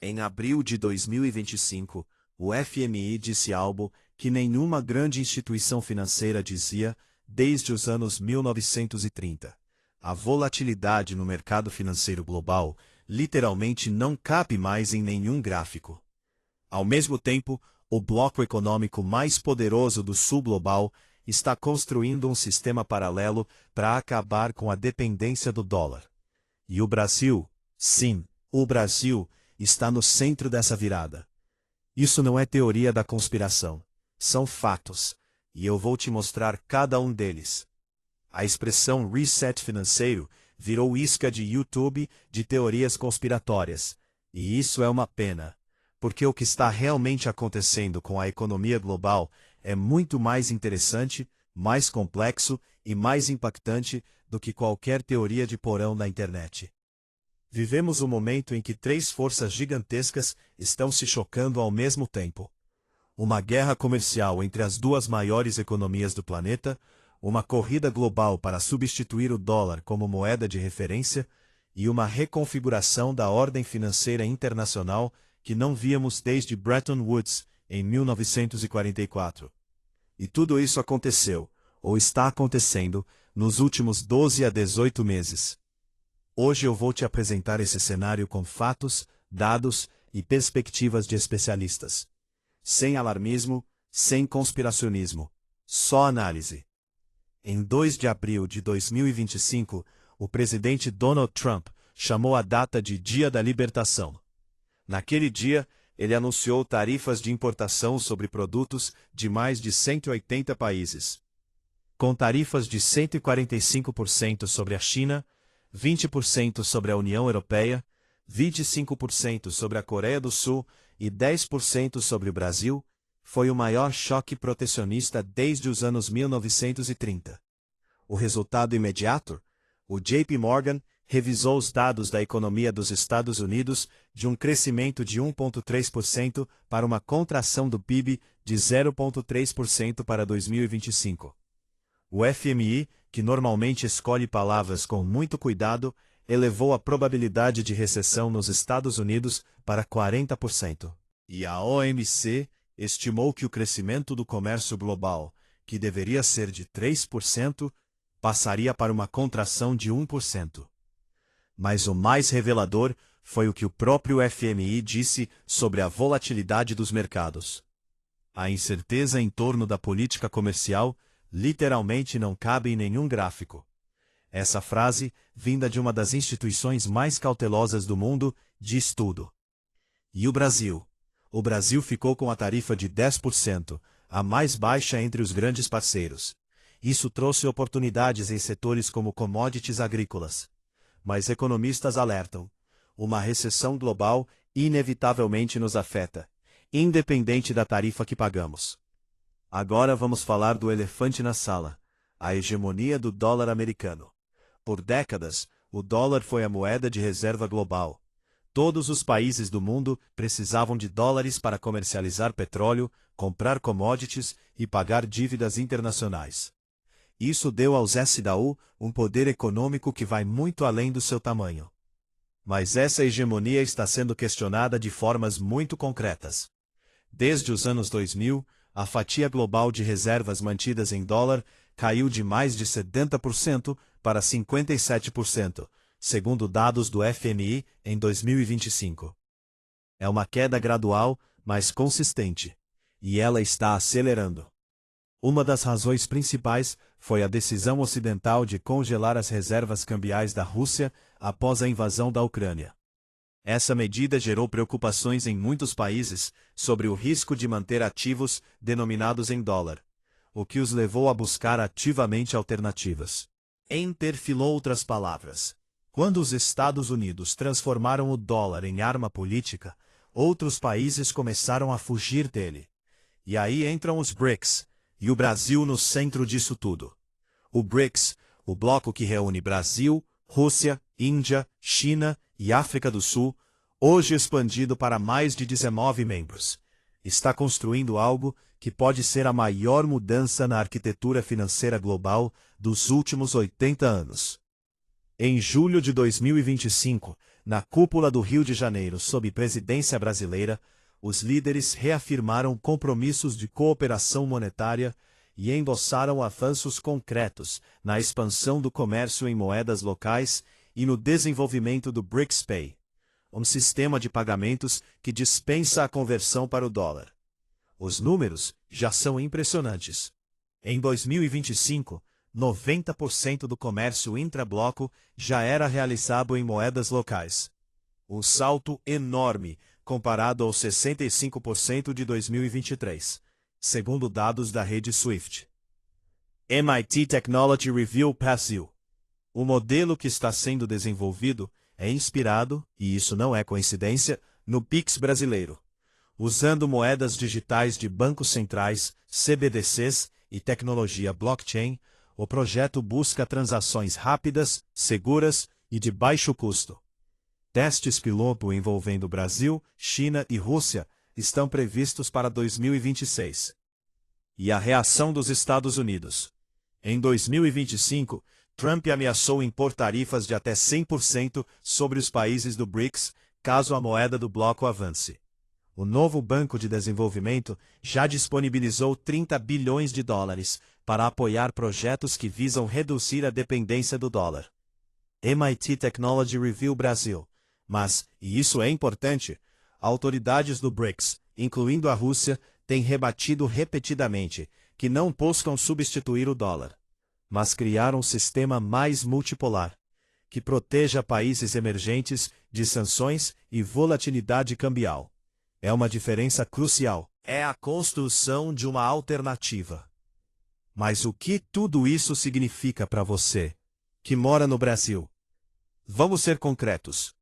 Em abril de 2025, o FMI disse algo que nenhuma grande instituição financeira dizia desde os anos 1930. A volatilidade no mercado financeiro global literalmente não cabe mais em nenhum gráfico. Ao mesmo tempo, o bloco econômico mais poderoso do sul global está construindo um sistema paralelo para acabar com a dependência do dólar. E o Brasil, sim, o Brasil, está no centro dessa virada. Isso não é teoria da conspiração, são fatos, e eu vou te mostrar cada um deles. A expressão reset financeiro virou isca de YouTube de teorias conspiratórias, e isso é uma pena, porque o que está realmente acontecendo com a economia global é muito mais interessante, mais complexo e mais impactante do que qualquer teoria de porão na internet. Vivemos um momento em que três forças gigantescas estão se chocando ao mesmo tempo. Uma guerra comercial entre as duas maiores economias do planeta, uma corrida global para substituir o dólar como moeda de referência e uma reconfiguração da ordem financeira internacional que não víamos desde Bretton Woods, em 1944. E tudo isso aconteceu, ou está acontecendo, nos últimos 12 a 18 meses. Hoje eu vou te apresentar esse cenário com fatos, dados e perspectivas de especialistas. Sem alarmismo, sem conspiracionismo, só análise. Em 2 de abril de 2025, o presidente Donald Trump chamou a data de Dia da Libertação. Naquele dia, ele anunciou tarifas de importação sobre produtos de mais de 180 países. Com tarifas de 145% sobre a China, 20% sobre a União Europeia, 25% sobre a Coreia do Sul e 10% sobre o Brasil, foi o maior choque protecionista desde os anos 1930. O resultado imediato? O JP Morgan revisou os dados da economia dos Estados Unidos de um crescimento de 1,3% para uma contração do PIB de 0,3% para 2025. O FMI, que normalmente escolhe palavras com muito cuidado, elevou a probabilidade de recessão nos Estados Unidos para 40%. E a OMC estimou que o crescimento do comércio global, que deveria ser de 3%, passaria para uma contração de 1%. Mas o mais revelador foi o que o próprio FMI disse sobre a volatilidade dos mercados. A incerteza em torno da política comercial literalmente não cabe em nenhum gráfico. Essa frase, vinda de uma das instituições mais cautelosas do mundo, diz tudo. E o Brasil? O Brasil ficou com a tarifa de 10%, a mais baixa entre os grandes parceiros. Isso trouxe oportunidades em setores como commodities agrícolas. Mas economistas alertam: uma recessão global inevitavelmente nos afeta, independente da tarifa que pagamos. Agora vamos falar do elefante na sala, a hegemonia do dólar americano. Por décadas, o dólar foi a moeda de reserva global. Todos os países do mundo precisavam de dólares para comercializar petróleo, comprar commodities e pagar dívidas internacionais. Isso deu aos SDAU um poder econômico que vai muito além do seu tamanho. Mas essa hegemonia está sendo questionada de formas muito concretas. Desde os anos 2000, a fatia global de reservas mantidas em dólar caiu de mais de 70% para 57%, segundo dados do FMI em 2025. É uma queda gradual, mas consistente, e ela está acelerando. Uma das razões principais foi a decisão ocidental de congelar as reservas cambiais da Rússia após a invasão da Ucrânia. Essa medida gerou preocupações em muitos países sobre o risco de manter ativos denominados em dólar, o que os levou a buscar ativamente alternativas. Em outras palavras, quando os Estados Unidos transformaram o dólar em arma política, outros países começaram a fugir dele. E aí entram os BRICS, e o Brasil no centro disso tudo. O BRICS, o bloco que reúne Brasil, Rússia, Índia, China e África do Sul, hoje expandido para mais de 19 membros, está construindo algo que pode ser a maior mudança na arquitetura financeira global dos últimos 80 anos. Em julho de 2025, Na cúpula do Rio de Janeiro, sob presidência brasileira, os líderes reafirmaram compromissos de cooperação monetária e endossaram avanços concretos na expansão do comércio em moedas locais e no desenvolvimento do BRICS Pay, um sistema de pagamentos que dispensa a conversão para o dólar. Os números já são impressionantes. Em 2025, 90% do comércio intrabloco já era realizado em moedas locais. Um salto enorme comparado aos 65% de 2023, segundo dados da rede SWIFT. MIT Technology Review Brasil. O modelo que está sendo desenvolvido é inspirado, e isso não é coincidência, no Pix brasileiro. Usando moedas digitais de bancos centrais, CBDCs e tecnologia blockchain, o projeto busca transações rápidas, seguras e de baixo custo. Testes piloto envolvendo Brasil, China e Rússia estão previstos para 2026. E a reação dos Estados Unidos. Em 2025, Trump ameaçou impor tarifas de até 100% sobre os países do BRICS, caso a moeda do bloco avance. O novo Banco de Desenvolvimento já disponibilizou 30 bilhões de dólares para apoiar projetos que visam reduzir a dependência do dólar. MIT Technology Review Brasil. Mas, e isso é importante, autoridades do BRICS, incluindo a Rússia, têm rebatido repetidamente que não buscam substituir o dólar, mas criar um sistema mais multipolar, que proteja países emergentes de sanções e volatilidade cambial. É uma diferença crucial. É a construção de uma alternativa. Mas o que tudo isso significa para você, que mora no Brasil? Vamos ser concretos.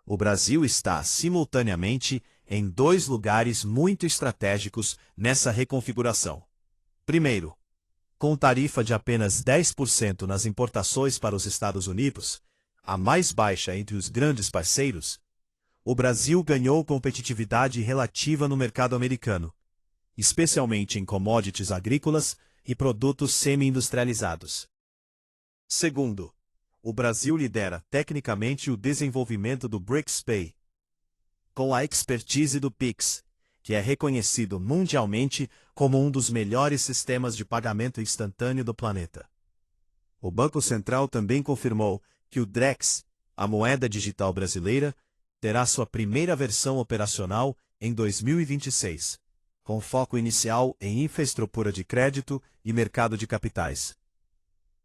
O Brasil está, simultaneamente, em dois lugares muito estratégicos nessa reconfiguração. Primeiro, com tarifa de apenas 10% nas importações para os Estados Unidos, a mais baixa entre os grandes parceiros, o Brasil ganhou competitividade relativa no mercado americano, especialmente em commodities agrícolas e produtos semi-industrializados. Segundo, o Brasil lidera tecnicamente o desenvolvimento do BRICS Pay, com a expertise do Pix, que é reconhecido mundialmente como um dos melhores sistemas de pagamento instantâneo do planeta. O Banco Central também confirmou que o DREX, a moeda digital brasileira, terá sua primeira versão operacional em 2026, com foco inicial em infraestrutura de crédito e mercado de capitais.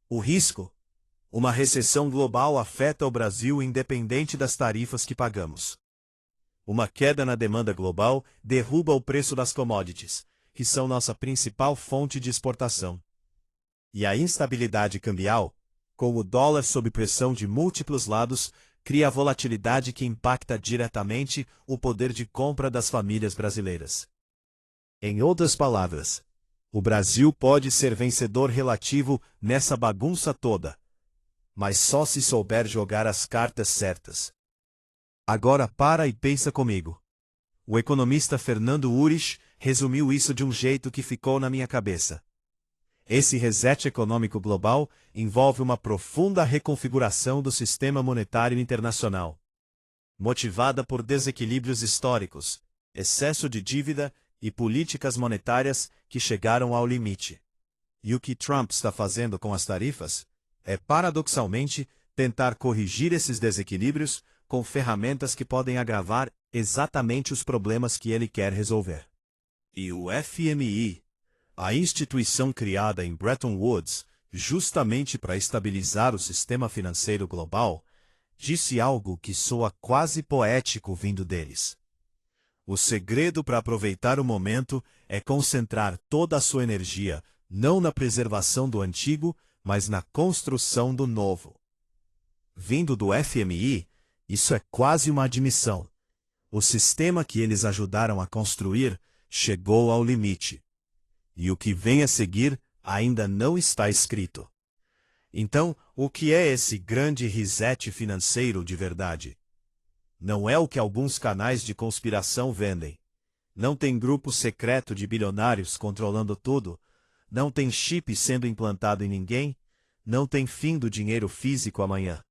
O risco? Uma recessão global afeta o Brasil independente das tarifas que pagamos. Uma queda na demanda global derruba o preço das commodities, que são nossa principal fonte de exportação. E a instabilidade cambial, com o dólar sob pressão de múltiplos lados, cria volatilidade que impacta diretamente o poder de compra das famílias brasileiras. Em outras palavras, o Brasil pode ser vencedor relativo nessa bagunça toda, mas só se souber jogar as cartas certas. Agora para e pensa comigo. O economista Fernando Urich resumiu isso de um jeito que ficou na minha cabeça. Esse reset econômico global envolve uma profunda reconfiguração do sistema monetário internacional, motivada por desequilíbrios históricos, excesso de dívida e políticas monetárias que chegaram ao limite. E o que Trump está fazendo com as tarifas é, paradoxalmente, tentar corrigir esses desequilíbrios com ferramentas que podem agravar exatamente os problemas que ele quer resolver. E o FMI, a instituição criada em Bretton Woods justamente para estabilizar o sistema financeiro global, disse algo que soa quase poético vindo deles. O segredo para aproveitar o momento é concentrar toda a sua energia não na preservação do antigo, mas na construção do novo. Vindo do FMI, isso é quase uma admissão. O sistema que eles ajudaram a construir chegou ao limite. E o que vem a seguir ainda não está escrito. Então, o que é esse grande reset financeiro de verdade? Não é o que alguns canais de conspiração vendem. Não tem grupo secreto de bilionários controlando tudo. Não tem chip sendo implantado em ninguém. Não tem fim do dinheiro físico amanhã.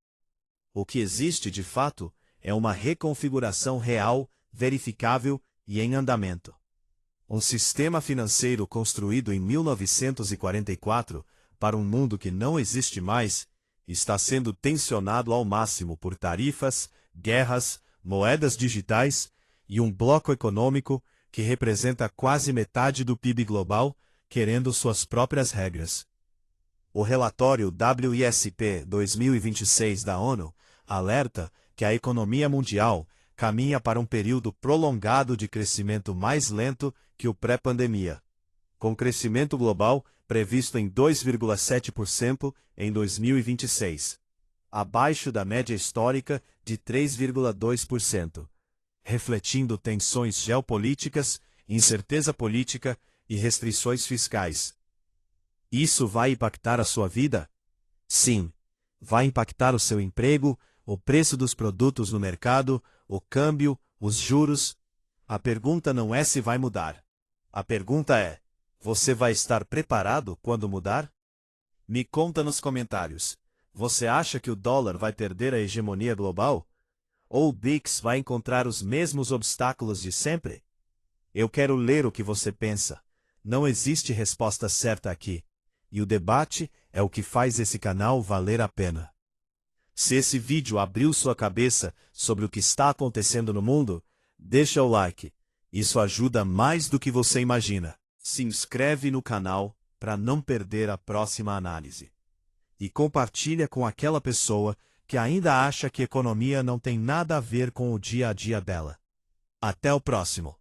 O que existe de fato é uma reconfiguração real, verificável e em andamento. Um sistema financeiro construído em 1944 para um mundo que não existe mais, está sendo tensionado ao máximo por tarifas, guerras, moedas digitais e um bloco econômico que representa quase metade do PIB global, querendo suas próprias regras. O relatório WISP 2026 da ONU alerta que a economia mundial caminha para um período prolongado de crescimento mais lento que o pré-pandemia, com crescimento global previsto em 2,7% em 2026, abaixo da média histórica de 3,2%, refletindo tensões geopolíticas, incerteza política e restrições fiscais. Isso vai impactar a sua vida? Sim, vai impactar o seu emprego, o preço dos produtos no mercado, o câmbio, os juros. A pergunta não é se vai mudar. A pergunta é: você vai estar preparado quando mudar? Me conta nos comentários. Você acha que o dólar vai perder a hegemonia global? Ou o BRICS vai encontrar os mesmos obstáculos de sempre? Eu quero ler o que você pensa. Não existe resposta certa aqui. E o debate é o que faz esse canal valer a pena. Se esse vídeo abriu sua cabeça sobre o que está acontecendo no mundo, deixa o like. Isso ajuda mais do que você imagina. Se inscreve no canal para não perder a próxima análise. E compartilha com aquela pessoa que ainda acha que economia não tem nada a ver com o dia a dia dela. Até o próximo.